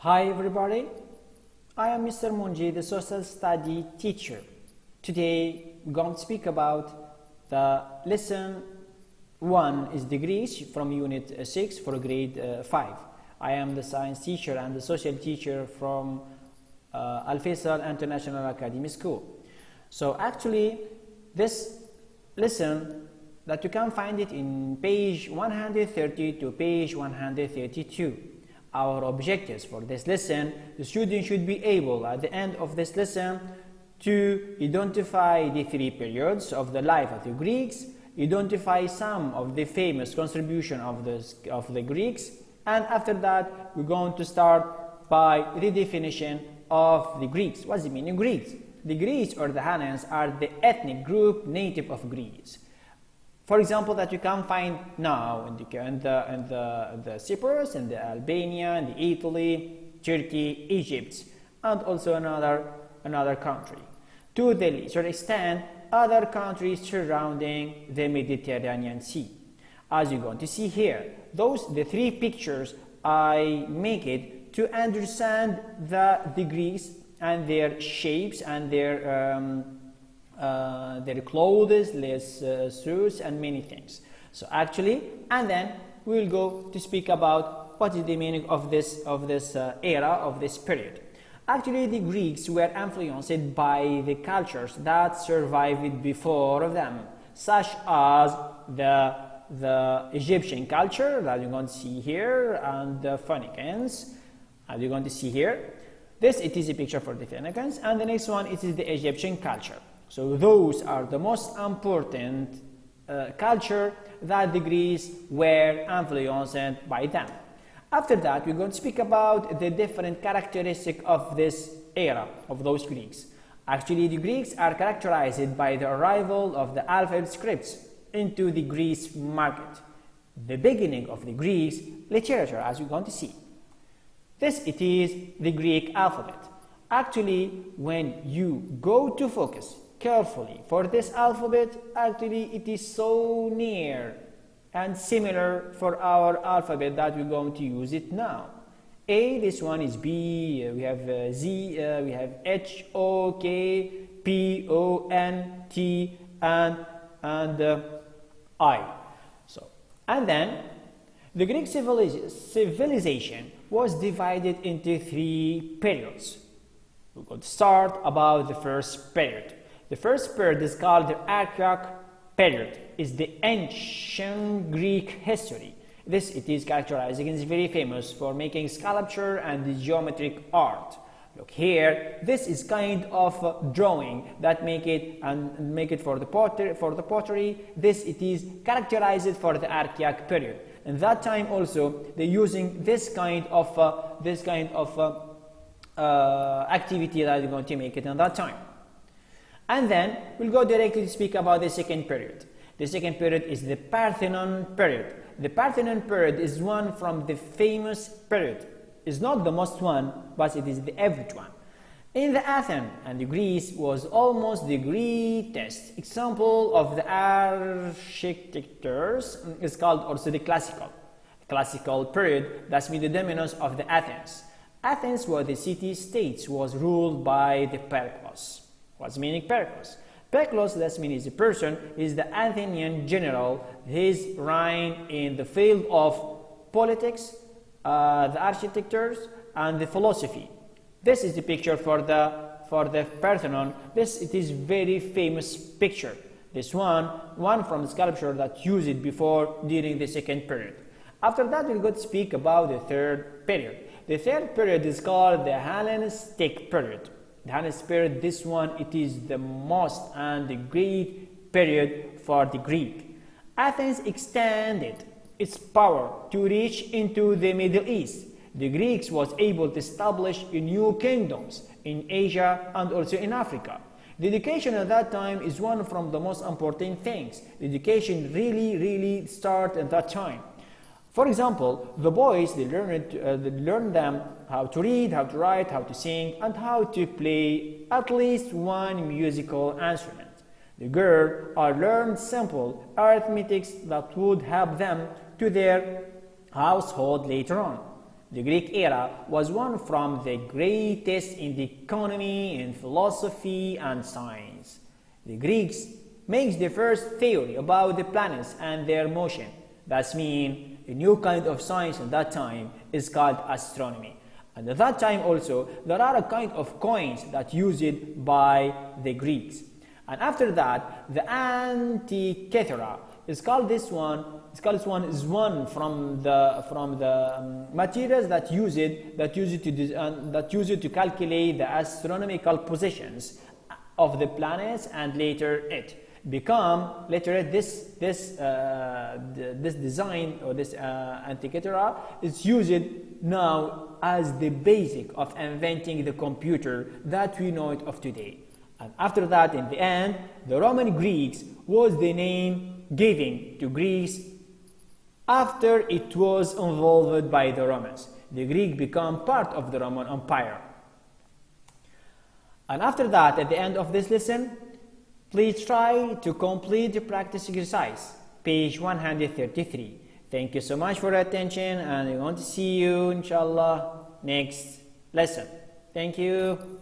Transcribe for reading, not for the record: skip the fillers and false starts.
Hi everybody, I am Mr. Munji, the social study teacher. Today we're going to speak about the lesson 1 is degrees from unit 6 for grade 5. I am the science teacher and the social teacher from Al Faisal International Academy School. So actually this lesson that you can find it in page 130 to page 132. Our objectives for this lesson, the student should be able at the end of this lesson to identify the 3 periods of the life of the Greeks, identify some of the famous contribution of the Greeks, and after that we're going to start by the definition of the Greeks. What's the meaning of Greeks? The Greeks or the Hellenes are the ethnic group native of Greece. For example, that you can find now in the Cyprus, in the Albania, in the Italy, Turkey, Egypt, and also another country. To the lesser extent, other countries surrounding the Mediterranean Sea. As you're going to see here, the 3 pictures I make it to understand the Greeks and their shapes and their clothes, their suits, and many things. So actually, and then we will go to speak about what is the meaning of this era, of this period. Actually, the Greeks were influenced by the cultures that survived before them, such as the Egyptian culture that you're going to see here, and the Phoenicians, as you're going to see here. It is a picture for the Phoenicians, and the next one, it is the Egyptian culture. So those are the most important culture that the Greeks were influenced by them. After that, we're going to speak about the different characteristics of this era, of those Greeks. Actually, the Greeks are characterized by the arrival of the alphabet scripts into the Greek market, the beginning of the Greek literature, as you're going to see. It is the Greek alphabet. Actually, when you go to focus carefully for this alphabet, actually it is so near and similar for our alphabet that we're going to use it now. A, this one is B, we have Z, we have H, O, K, P, O, N, T, and I. And then the Greek civilization was divided into 3 periods. We're going to start about the first period. The first period is called the Archaic Period. It's the ancient Greek history. It is characterized and is very famous for making sculpture and the geometric art. Look here, this is kind of drawing that make it for the pottery. It is characterized for the Archaic period. And that time also they're using this kind of activity that you're going to make it in that time. And then we'll go directly to speak about the second period. The second period is the Parthenon Period. The Parthenon Period is one from the famous period. It's not the most one, but it is the average one. In the Athens and the Greece was almost the greatest example of the architectures is called also the classical period. That's mean the dominance of the Athens. Athens, where the city-states was ruled by the Pericles. What's meaning Pericles? Pericles, that means is a person, is the Athenian general. His reign in the field of politics, the architectures, and the philosophy. This is the picture for the Parthenon. It is very famous picture. This one from the sculpture that used it before during the second period. After that, we'll go to speak about the third period. The third period is called the Hellenistic Period. The Hellenistic period, this one, it is the most and the great period for the Greek. Athens extended its power to reach into the Middle East. The Greeks was able to establish new kingdoms in Asia and also in Africa. The education at that time is one from the most important things. The education really started at that time. For example, the boys, they learn them how to read, how to write, how to sing, and how to play at least one musical instrument. The girls are learned simple arithmetics that would help them to their household later on. The Greek era was one from the greatest in the economy, in philosophy and science. The Greeks makes the first theory about the planets and their motion. That means a new kind of science at that time is called astronomy. And at that time also, there are a kind of coins that used by the Greeks. And after that, the Antikythera is called this one. It's called this one is one from the materials that use it to calculate the astronomical positions of the planets, and later this design, or this Antikythera is used now as the basic of inventing the computer that we know it of today. And after that, in the end, the Roman Greeks was the name given to Greece after it was involved by the Romans. The Greek became part of the Roman Empire. And after that, at the end of this lesson, please try to complete the practice exercise, page 133. Thank you so much for your attention, and I want to see you, inshallah, next lesson. Thank you.